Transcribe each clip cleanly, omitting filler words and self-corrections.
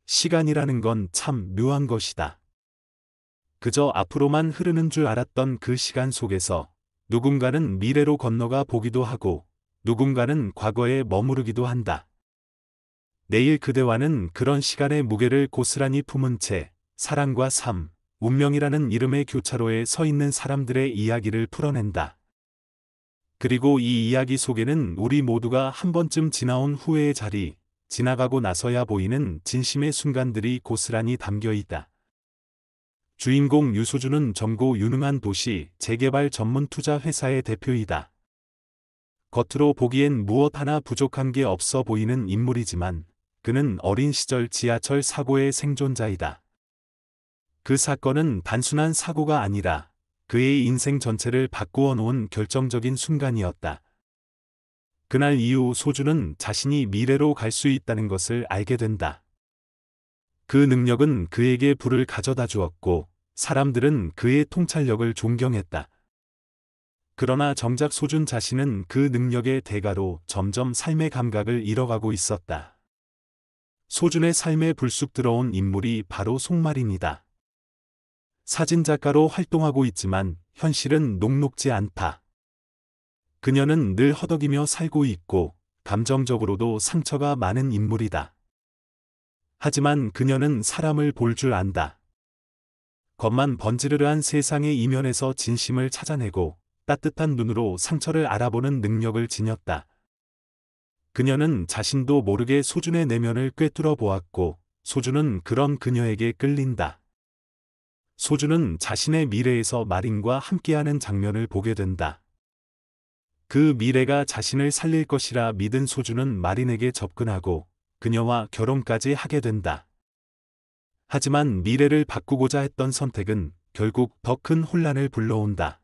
시간이라는 건 참 묘한 것이다. 그저 앞으로만 흐르는 줄 알았던 그 시간 속에서 누군가는 미래로 건너가 보기도 하고 누군가는 과거에 머무르기도 한다. 내일 그대와는 그런 시간의 무게를 고스란히 품은 채 사랑과 삶, 운명이라는 이름의 교차로에 서 있는 사람들의 이야기를 풀어낸다. 그리고 이 이야기 속에는 우리 모두가 한 번쯤 지나온 후회의 자리, 지나가고 나서야 보이는 진심의 순간들이 고스란히 담겨 있다. 주인공 유소준은 젊고 유능한 도시 재개발 전문 투자 회사의 대표이다. 겉으로 보기엔 무엇 하나 부족한 게 없어 보이는 인물이지만 그는 어린 시절 지하철 사고의 생존자이다. 그 사건은 단순한 사고가 아니라 그의 인생 전체를 바꾸어 놓은 결정적인 순간이었다. 그날 이후 소준은 자신이 미래로 갈 수 있다는 것을 알게 된다. 그 능력은 그에게 부를 가져다 주었고 사람들은 그의 통찰력을 존경했다. 그러나 정작 소준 자신은 그 능력의 대가로 점점 삶의 감각을 잃어가고 있었다. 소준의 삶에 불쑥 들어온 인물이 바로 송마린이다. 사진작가로 활동하고 있지만 현실은 녹록지 않다. 그녀는 늘 허덕이며 살고 있고 감정적으로도 상처가 많은 인물이다. 하지만 그녀는 사람을 볼 줄 안다. 겉만 번지르르한 세상의 이면에서 진심을 찾아내고 따뜻한 눈으로 상처를 알아보는 능력을 지녔다. 그녀는 자신도 모르게 소준의 내면을 꿰뚫어 보았고 소준은 그런 그녀에게 끌린다. 소준은 자신의 미래에서 마린과 함께하는 장면을 보게 된다. 그 미래가 자신을 살릴 것이라 믿은 소준은 마린에게 접근하고 그녀와 결혼까지 하게 된다. 하지만 미래를 바꾸고자 했던 선택은 결국 더 큰 혼란을 불러온다.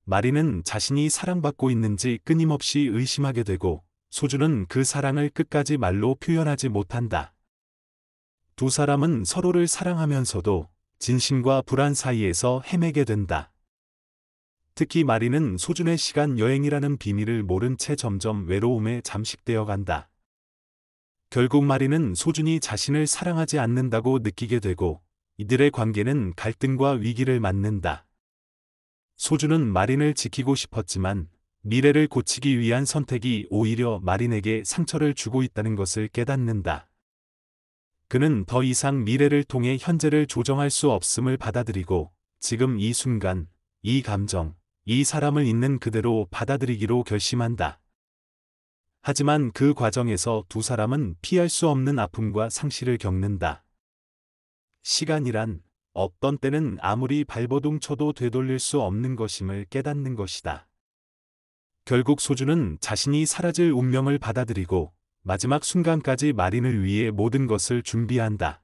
마린은 자신이 사랑받고 있는지 끊임없이 의심하게 되고 소준은 그 사랑을 끝까지 말로 표현하지 못한다. 두 사람은 서로를 사랑하면서도 진심과 불안 사이에서 헤매게 된다. 특히 마린은 소준의 시간 여행이라는 비밀을 모른 채 점점 외로움에 잠식되어 간다. 결국 마린은 소준이 자신을 사랑하지 않는다고 느끼게 되고 이들의 관계는 갈등과 위기를 맞는다. 소준은 마린을 지키고 싶었지만 미래를 고치기 위한 선택이 오히려 마린에게 상처를 주고 있다는 것을 깨닫는다. 그는 더 이상 미래를 통해 현재를 조정할 수 없음을 받아들이고 지금 이 순간, 이 감정, 이 사람을 있는 그대로 받아들이기로 결심한다. 하지만 그 과정에서 두 사람은 피할 수 없는 아픔과 상실을 겪는다. 시간이란 어떤 때는 아무리 발버둥 쳐도 되돌릴 수 없는 것임을 깨닫는 것이다. 결국 소준은 자신이 사라질 운명을 받아들이고 마지막 순간까지 마린을 위해 모든 것을 준비한다.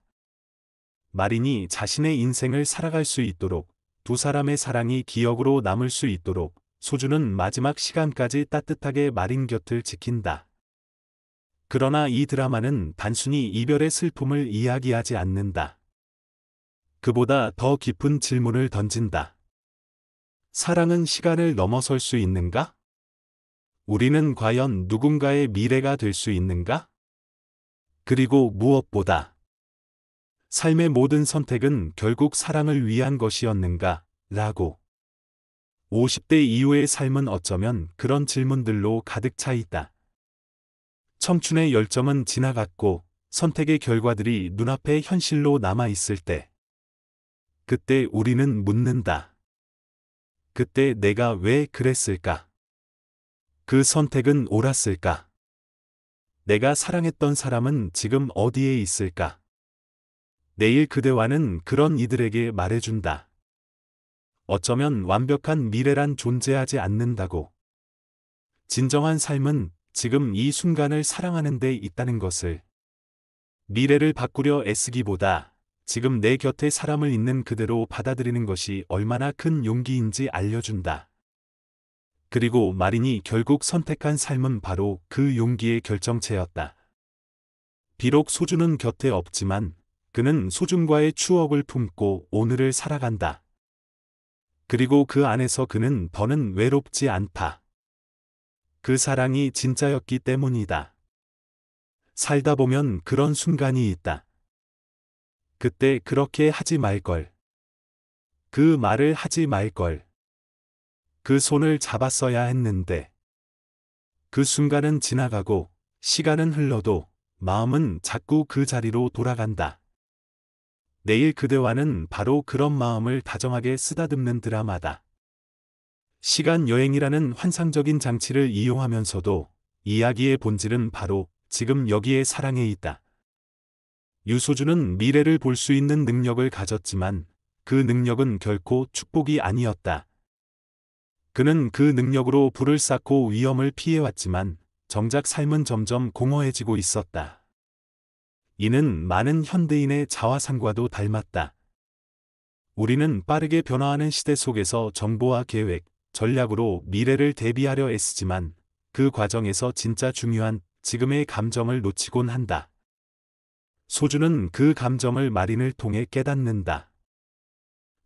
마린이 자신의 인생을 살아갈 수 있도록 두 사람의 사랑이 기억으로 남을 수 있도록 소준은 마지막 시간까지 따뜻하게 마린 곁을 지킨다. 그러나 이 드라마는 단순히 이별의 슬픔을 이야기하지 않는다. 그보다 더 깊은 질문을 던진다. 사랑은 시간을 넘어설 수 있는가? 우리는 과연 누군가의 미래가 될 수 있는가? 그리고 무엇보다 삶의 모든 선택은 결국 사랑을 위한 것이었는가? 라고. 50대 이후의 삶은 어쩌면 그런 질문들로 가득 차 있다. 청춘의 열정은 지나갔고 선택의 결과들이 눈앞에 현실로 남아 있을 때 그때 우리는 묻는다. 그때 내가 왜 그랬을까? 그 선택은 옳았을까? 내가 사랑했던 사람은 지금 어디에 있을까? 내일 그대와는 그런 이들에게 말해준다. 어쩌면 완벽한 미래란 존재하지 않는다고. 진정한 삶은 지금 이 순간을 사랑하는 데 있다는 것을. 미래를 바꾸려 애쓰기보다 지금 내 곁에 사람을 있는 그대로 받아들이는 것이 얼마나 큰 용기인지 알려준다. 그리고 마린이 결국 선택한 삶은 바로 그 용기의 결정체였다. 비록 소준은 곁에 없지만 그는 소준과의 추억을 품고 오늘을 살아간다. 그리고 그 안에서 그는 더는 외롭지 않다. 그 사랑이 진짜였기 때문이다. 살다 보면 그런 순간이 있다. 그때 그렇게 하지 말걸. 그 말을 하지 말걸. 그 손을 잡았어야 했는데. 그 순간은 지나가고 시간은 흘러도 마음은 자꾸 그 자리로 돌아간다. 내일 그대와는 바로 그런 마음을 다정하게 쓰다듬는 드라마다. 시간 여행이라는 환상적인 장치를 이용하면서도 이야기의 본질은 바로 지금 여기의 사랑에 있다. 유소준은 미래를 볼 수 있는 능력을 가졌지만 그 능력은 결코 축복이 아니었다. 그는 그 능력으로 불을 쌓고 위험을 피해왔지만 정작 삶은 점점 공허해지고 있었다. 이는 많은 현대인의 자화상과도 닮았다. 우리는 빠르게 변화하는 시대 속에서 정보와 계획, 전략으로 미래를 대비하려 애쓰지만 그 과정에서 진짜 중요한 지금의 감정을 놓치곤 한다. 소주는 그 감정을 마린을 통해 깨닫는다.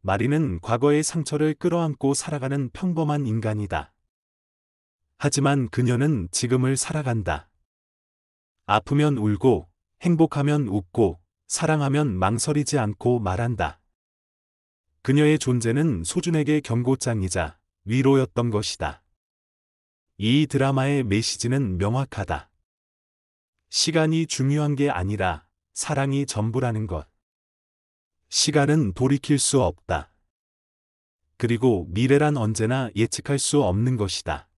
마린은 과거의 상처를 끌어안고 살아가는 평범한 인간이다. 하지만 그녀는 지금을 살아간다. 아프면 울고, 행복하면 웃고, 사랑하면 망설이지 않고 말한다. 그녀의 존재는 소준에게 경고장이자 위로였던 것이다. 이 드라마의 메시지는 명확하다. 시간이 중요한 게 아니라 사랑이 전부라는 것. 시간은 돌이킬 수 없다. 그리고 미래란 언제나 예측할 수 없는 것이다.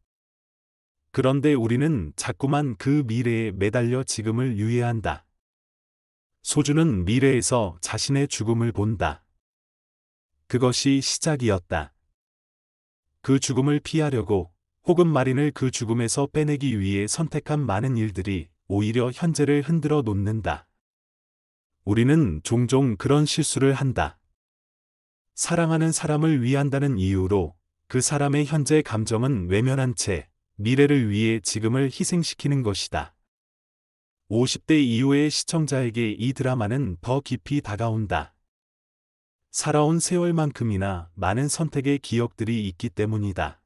그런데 우리는 자꾸만 그 미래에 매달려 지금을 유예한다. 소주는 미래에서 자신의 죽음을 본다. 그것이 시작이었다. 그 죽음을 피하려고 혹은 마린을 그 죽음에서 빼내기 위해 선택한 많은 일들이 오히려 현재를 흔들어 놓는다. 우리는 종종 그런 실수를 한다. 사랑하는 사람을 위한다는 이유로 그 사람의 현재 감정은 외면한 채 미래를 위해 지금을 희생시키는 것이다. 50대 이후의 시청자에게 이 드라마는 더 깊이 다가온다. 살아온 세월만큼이나 많은 선택의 기억들이 있기 때문이다.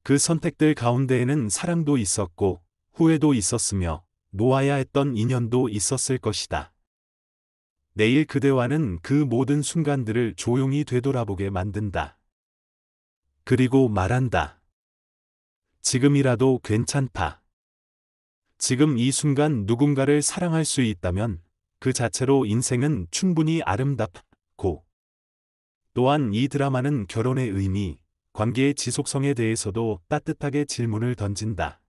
그 선택들 가운데에는 사랑도 있었고 후회도 있었으며 놓아야 했던 인연도 있었을 것이다. 내일 그대와는 그 모든 순간들을 조용히 되돌아보게 만든다. 그리고 말한다. 지금이라도 괜찮다. 지금 이 순간 누군가를 사랑할 수 있다면 그 자체로 인생은 충분히 아름답고, 또한 이 드라마는 결혼의 의미, 관계의 지속성에 대해서도 따뜻하게 질문을 던진다.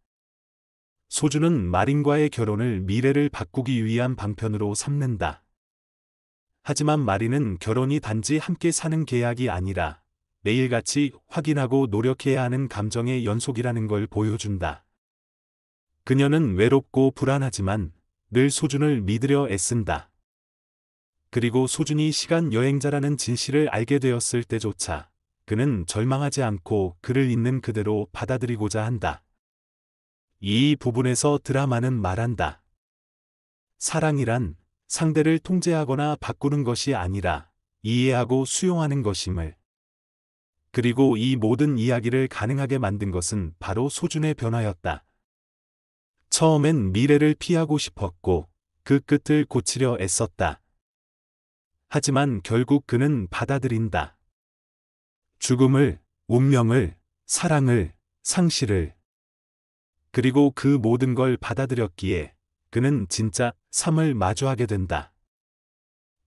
소주는 마린과의 결혼을 미래를 바꾸기 위한 방편으로 삼는다. 하지만 마린은 결혼이 단지 함께 사는 계약이 아니라 매일같이 확인하고 노력해야 하는 감정의 연속이라는 걸 보여준다. 그녀는 외롭고 불안하지만 늘 소준을 믿으려 애쓴다. 그리고 소준이 시간 여행자라는 진실을 알게 되었을 때조차 그는 절망하지 않고 그를 있는 그대로 받아들이고자 한다. 이 부분에서 드라마는 말한다. 사랑이란 상대를 통제하거나 바꾸는 것이 아니라 이해하고 수용하는 것임을. 그리고 이 모든 이야기를 가능하게 만든 것은 바로 소준의 변화였다. 처음엔 미래를 피하고 싶었고 그 끝을 고치려 애썼다. 하지만 결국 그는 받아들인다. 죽음을, 운명을, 사랑을, 상실을. 그리고 그 모든 걸 받아들였기에 그는 진짜 삶을 마주하게 된다.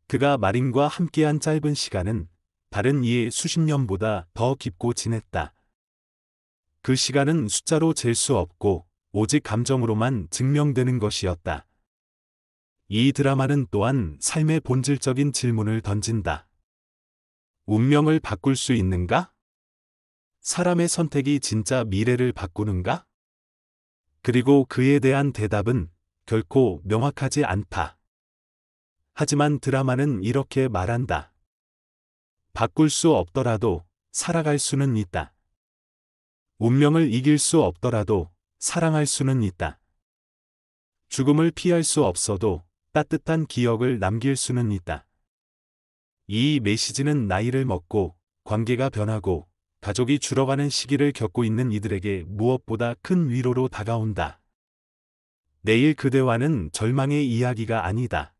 그가 마린과 함께한 짧은 시간은 다른 이의 수십 년보다 더 깊고 진했다. 그 시간은 숫자로 잴 수 없고 오직 감정으로만 증명되는 것이었다. 이 드라마는 또한 삶의 본질적인 질문을 던진다. 운명을 바꿀 수 있는가? 사람의 선택이 진짜 미래를 바꾸는가? 그리고 그에 대한 대답은 결코 명확하지 않다. 하지만 드라마는 이렇게 말한다. 바꿀 수 없더라도 살아갈 수는 있다. 운명을 이길 수 없더라도 사랑할 수는 있다. 죽음을 피할 수 없어도 따뜻한 기억을 남길 수는 있다. 이 메시지는 나이를 먹고 관계가 변하고 가족이 줄어가는 시기를 겪고 있는 이들에게 무엇보다 큰 위로로 다가온다. 내일 그대와는 절망의 이야기가 아니다.